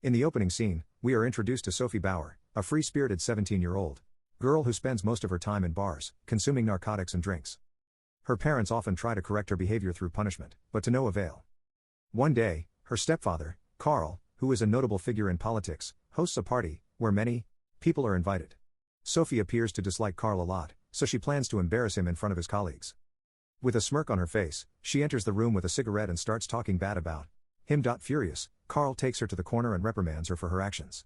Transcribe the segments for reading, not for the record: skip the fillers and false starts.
In the opening scene, we are introduced to Sophie Bauer, a free-spirited 17-year-old girl who spends most of her time in bars, consuming narcotics and drinks. Her parents often try to correct her behavior through punishment, but to no avail. One day, her stepfather, Carl, who is a notable figure in politics, hosts a party where many people are invited. Sophie appears to dislike Carl a lot, so she plans to embarrass him in front of his colleagues. With a smirk on her face, she enters the room with a cigarette and starts talking bad about him. Furious, Carl takes her to the corner and reprimands her for her actions.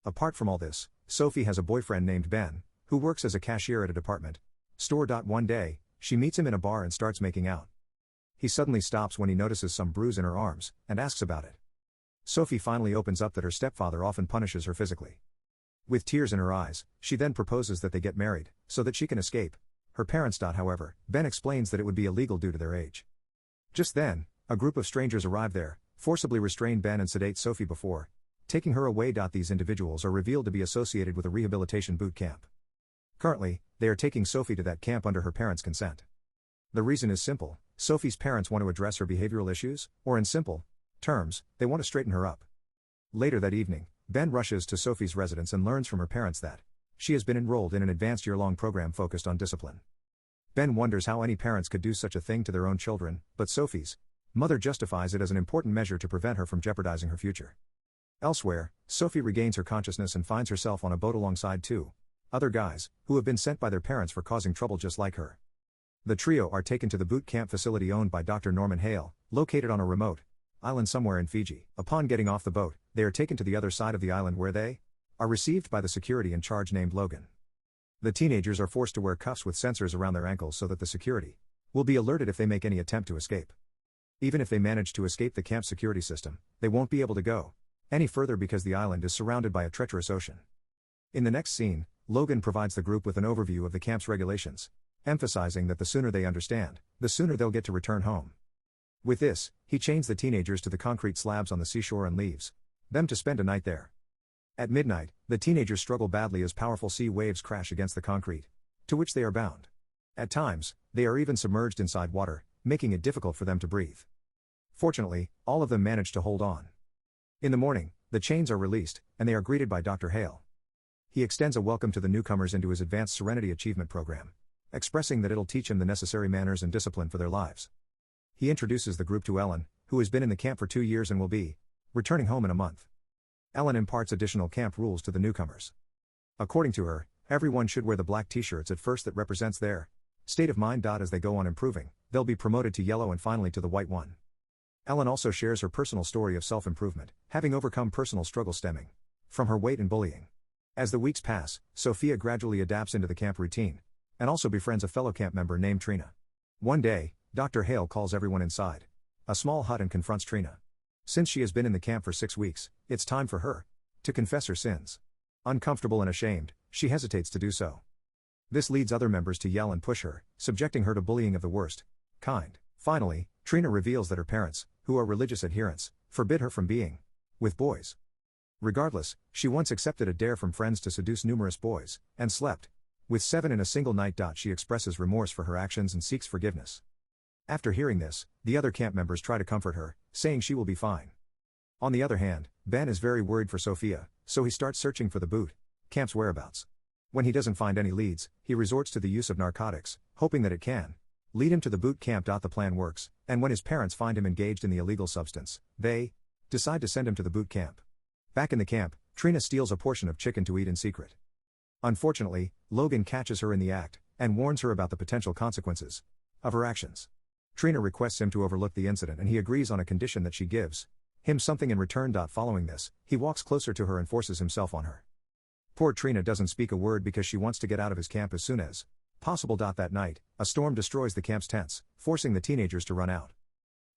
Apart from all this, Sophie has a boyfriend named Ben, who works as a cashier at a department store. One day, she meets him in a bar and starts making out. He suddenly stops when he notices some bruise in her arms, and asks about it. Sophie finally opens up that her stepfather often punishes her physically. With tears in her eyes, she then proposes that they get married, so that she can escape her parents. However, Ben explains that it would be illegal due to their age. Just then, a group of strangers arrive there, forcibly restrain Ben and sedate Sophie before taking her away. These individuals are revealed to be associated with a rehabilitation boot camp. Currently, they are taking Sophie to that camp under her parents' consent. The reason is simple: Sophie's parents want to address her behavioral issues, or in simple terms, they want to straighten her up. Later that evening, Ben rushes to Sophie's residence and learns from her parents that she has been enrolled in an advanced year-long program focused on discipline. Ben wonders how any parents could do such a thing to their own children, but Sophie's mother justifies it as an important measure to prevent her from jeopardizing her future. Elsewhere, Sophie regains her consciousness and finds herself on a boat alongside two other guys, who have been sent by their parents for causing trouble just like her. The trio are taken to the boot camp facility owned by Dr. Norman Hale, located on a remote island somewhere in Fiji. Upon getting off the boat, they are taken to the other side of the island where they are received by the security in charge named Logan. The teenagers are forced to wear cuffs with sensors around their ankles so that the security will be alerted if they make any attempt to escape. Even if they manage to escape the camp security system, they won't be able to go any further because the island is surrounded by a treacherous ocean. In the next scene, Logan provides the group with an overview of the camp's regulations, emphasizing that the sooner they understand, the sooner they'll get to return home. With this, he chains the teenagers to the concrete slabs on the seashore and leaves them to spend a night there. At midnight, the teenagers struggle badly as powerful sea waves crash against the concrete to which they are bound. At times, they are even submerged inside water, making it difficult for them to breathe. Fortunately, all of them manage to hold on. In the morning, the chains are released, and they are greeted by Dr. Hale. He extends a welcome to the newcomers into his Advanced Serenity Achievement Program, expressing that it'll teach them the necessary manners and discipline for their lives. He introduces the group to Ellen, who has been in the camp for 2 years and will be returning home in a month. Ellen imparts additional camp rules to the newcomers. According to her, everyone should wear the black t-shirts at first that represents their state of mind. As they go on improving, they'll be promoted to yellow and finally to the white one. Ellen also shares her personal story of self-improvement, having overcome personal struggles stemming from her weight and bullying. As the weeks pass, Sophia gradually adapts into the camp routine, and also befriends a fellow camp member named Trina. One day, Dr. Hale calls everyone inside a small hut and confronts Trina. Since she has been in the camp for 6 weeks, it's time for her to confess her sins. Uncomfortable and ashamed, she hesitates to do so. This leads other members to yell and push her, subjecting her to bullying of the worst kind. Finally, Trina reveals that her parents, who are religious adherents, forbid her from being with boys. Regardless, she once accepted a dare from friends to seduce numerous boys, and slept with 7 in a single night. She expresses remorse for her actions and seeks forgiveness. After hearing this, the other camp members try to comfort her, saying she will be fine. On the other hand, Ben is very worried for Sophia, so he starts searching for the boot camp's whereabouts. When he doesn't find any leads, he resorts to the use of narcotics, hoping that it can lead him to the boot camp. The plan works, and when his parents find him engaged in the illegal substance, they decide to send him to the boot camp. Back in the camp, Trina steals a portion of chicken to eat in secret. Unfortunately, Logan catches her in the act, and warns her about the potential consequences of her actions. Trina requests him to overlook the incident and he agrees on a condition that she gives him something in return. Following this, he walks closer to her and forces himself on her. Poor Trina doesn't speak a word because she wants to get out of his camp as soon as possible. That night, a storm destroys the camp's tents, forcing the teenagers to run out.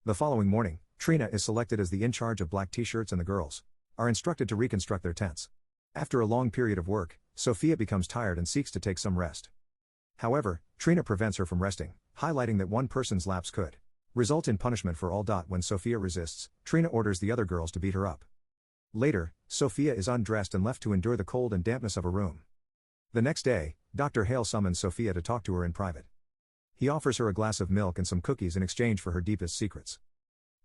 The following morning, Trina is selected as the in charge of black t-shirts and the girls are instructed to reconstruct their tents. After a long period of work, Sophia becomes tired and seeks to take some rest. However, Trina prevents her from resting, highlighting that one person's lapse could result in punishment for all. When Sophia resists, Trina orders the other girls to beat her up. Later, Sophia is undressed and left to endure the cold and dampness of a room. The next day, Dr. Hale summons Sophia to talk to her in private. He offers her a glass of milk and some cookies in exchange for her deepest secrets.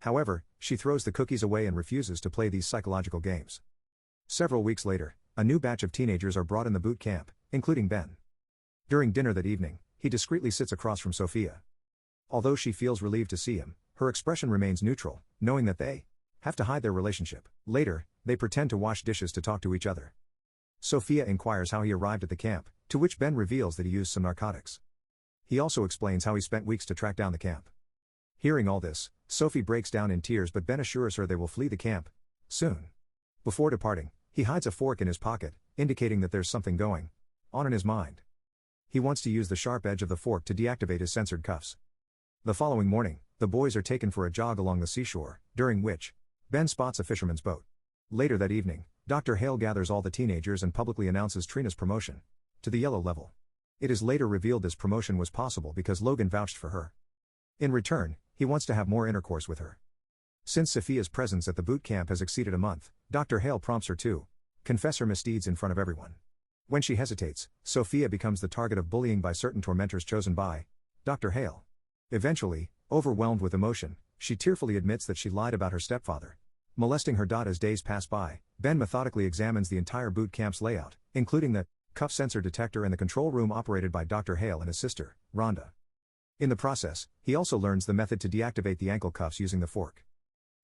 However, she throws the cookies away and refuses to play these psychological games. Several weeks later, a new batch of teenagers are brought in the boot camp, including Ben. During dinner that evening, he discreetly sits across from Sophia. Although she feels relieved to see him, her expression remains neutral, knowing that they have to hide their relationship. Later, they pretend to wash dishes to talk to each other. Sophia inquires how he arrived at the camp, to which Ben reveals that he used some narcotics. He also explains how he spent weeks to track down the camp. Hearing all this, Sophie breaks down in tears, but Ben assures her they will flee the camp soon. Before departing, he hides a fork in his pocket, indicating that there's something going on in his mind. He wants to use the sharp edge of the fork to deactivate his censored cuffs. The following morning, the boys are taken for a jog along the seashore, during which Ben spots a fisherman's boat. Later that evening, Dr. Hale gathers all the teenagers and publicly announces Trina's promotion to the yellow level. It is later revealed this promotion was possible because Logan vouched for her. In return, he wants to have more intercourse with her. Since Sophia's presence at the boot camp has exceeded a month, Dr. Hale prompts her to confess her misdeeds in front of everyone. When she hesitates, Sophia becomes the target of bullying by certain tormentors chosen by Dr. Hale. Eventually, overwhelmed with emotion, she tearfully admits that she lied about her stepfather molesting her. As days pass by, Ben methodically examines the entire boot camp's layout, including the cuff sensor detector and the control room operated by Dr. Hale and his sister, Rhonda. In the process, he also learns the method to deactivate the ankle cuffs using the fork.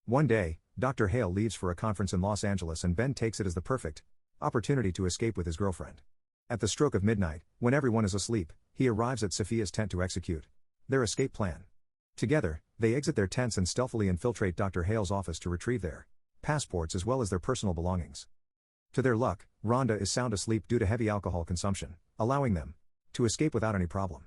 One day, Dr. Hale leaves for a conference in Los Angeles and Ben takes it as the perfect opportunity to escape with his girlfriend. At the stroke of midnight, when everyone is asleep, he arrives at Sophia's tent to execute their escape plan. Together, they exit their tents and stealthily infiltrate Dr. Hale's office to retrieve their passports as well as their personal belongings. To their luck, Rhonda is sound asleep due to heavy alcohol consumption, allowing them to escape without any problem.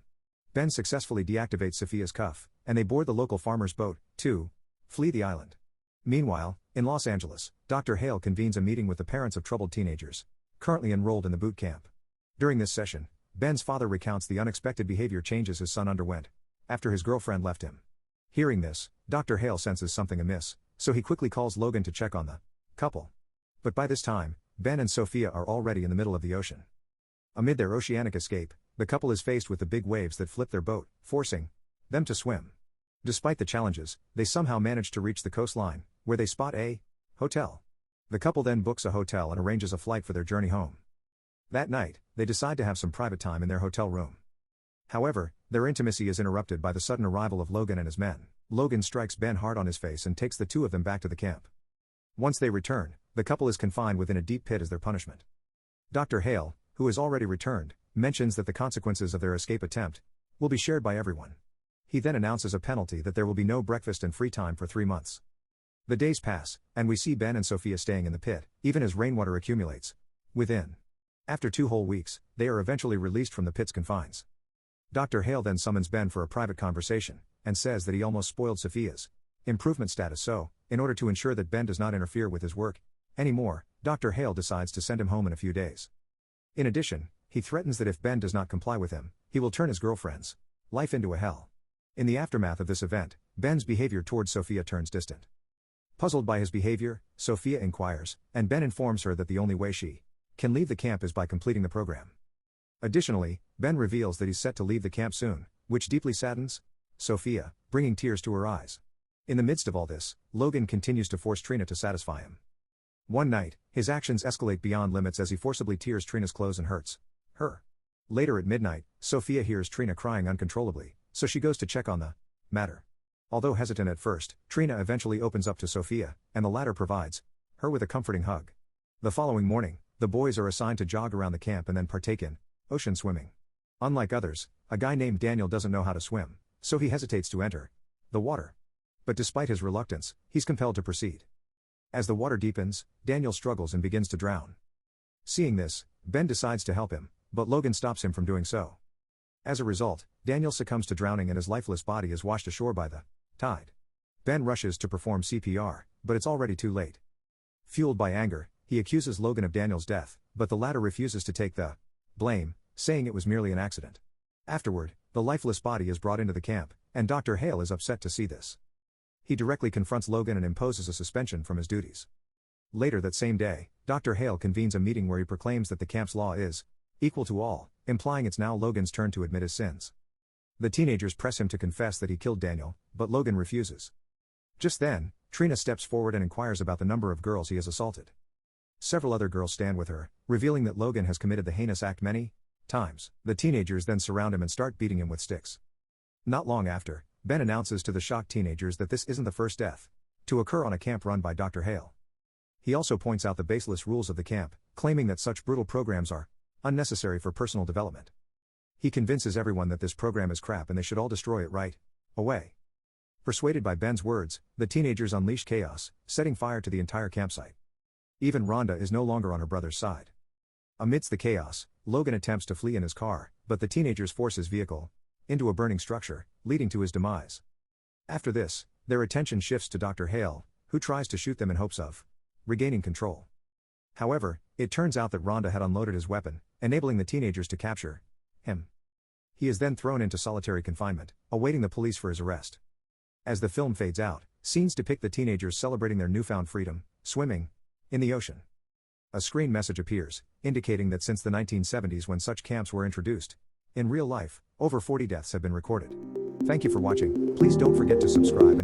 Ben successfully deactivates Sophia's cuff, and they board the local farmer's boat to flee the island. Meanwhile, in Los Angeles, Dr. Hale convenes a meeting with the parents of troubled teenagers currently enrolled in the boot camp. During this session, Ben's father recounts the unexpected behavior changes his son underwent after his girlfriend left him. Hearing this, Dr. Hale senses something amiss, so he quickly calls Logan to check on the couple. But by this time, Ben and Sophia are already in the middle of the ocean. Amid their oceanic escape, the couple is faced with the big waves that flip their boat, forcing them to swim. Despite the challenges, they somehow manage to reach the coastline, where they spot a hotel. The couple then books a hotel and arranges a flight for their journey home. That night, they decide to have some private time in their hotel room. However, their intimacy is interrupted by the sudden arrival of Logan and his men. Logan strikes Ben hard on his face and takes the two of them back to the camp. Once they return, the couple is confined within a deep pit as their punishment. Dr. Hale, who has already returned, mentions that the consequences of their escape attempt will be shared by everyone. He then announces a penalty that there will be no breakfast and free time for 3 months. The days pass, and we see Ben and Sophia staying in the pit, even as rainwater accumulates within. After 2 whole weeks, they are eventually released from the pit's confines. Dr. Hale then summons Ben for a private conversation, and says that he almost spoiled Sophia's improvement status, so, in order to ensure that Ben does not interfere with his work anymore, Dr. Hale decides to send him home in a few days. In addition, he threatens that if Ben does not comply with him, he will turn his girlfriend's life into a hell. In the aftermath of this event, Ben's behavior towards Sophia turns distant. Puzzled by his behavior, Sophia inquires, and Ben informs her that the only way she can leave the camp is by completing the program. Additionally, Ben reveals that he's set to leave the camp soon, which deeply saddens Sophia, bringing tears to her eyes. In the midst of all this, Logan continues to force Trina to satisfy him. One night, his actions escalate beyond limits as he forcibly tears Trina's clothes and hurts her. Later at midnight, Sophia hears Trina crying uncontrollably, so she goes to check on the matter. Although hesitant at first, Trina eventually opens up to Sophia, and the latter provides her with a comforting hug. The following morning, the boys are assigned to jog around the camp and then partake in ocean swimming. Unlike others, a guy named Daniel doesn't know how to swim, so he hesitates to enter the water. But despite his reluctance, he's compelled to proceed. As the water deepens, Daniel struggles and begins to drown. Seeing this, Ben decides to help him, but Logan stops him from doing so. As a result, Daniel succumbs to drowning and his lifeless body is washed ashore by the tide. Ben rushes to perform CPR, but it's already too late. Fueled by anger, he accuses Logan of Daniel's death, but the latter refuses to take the blame, saying it was merely an accident. Afterward, the lifeless body is brought into the camp, and Dr. Hale is upset to see this. He directly confronts Logan and imposes a suspension from his duties. Later that same day, Dr. Hale convenes a meeting where he proclaims that the camp's law is equal to all, implying it's now Logan's turn to admit his sins. The teenagers press him to confess that he killed Daniel, but Logan refuses. Just then, Trina steps forward and inquires about the number of girls he has assaulted. Several other girls stand with her, revealing that Logan has committed the heinous act many times. The teenagers then surround him and start beating him with sticks. Not long after, Ben announces to the shocked teenagers that this isn't the first death to occur on a camp run by Dr. Hale. He also points out the baseless rules of the camp, claiming that such brutal programs are unnecessary for personal development. He convinces everyone that this program is crap and they should all destroy it right away. Persuaded by Ben's words, the teenagers unleash chaos, setting fire to the entire campsite. Even Rhonda is no longer on her brother's side. Amidst the chaos, Logan attempts to flee in his car, but the teenagers force his vehicle into a burning structure, leading to his demise. After this, their attention shifts to Dr. Hale, who tries to shoot them in hopes of regaining control. However, it turns out that Rhonda had unloaded his weapon, enabling the teenagers to capture him. He is then thrown into solitary confinement, awaiting the police for his arrest. As the film fades out, scenes depict the teenagers celebrating their newfound freedom, swimming in the ocean. A screen message appears, indicating that since the 1970s when such camps were introduced, in real life, over 40 deaths have been recorded. Thank you for watching. Please don't forget to subscribe.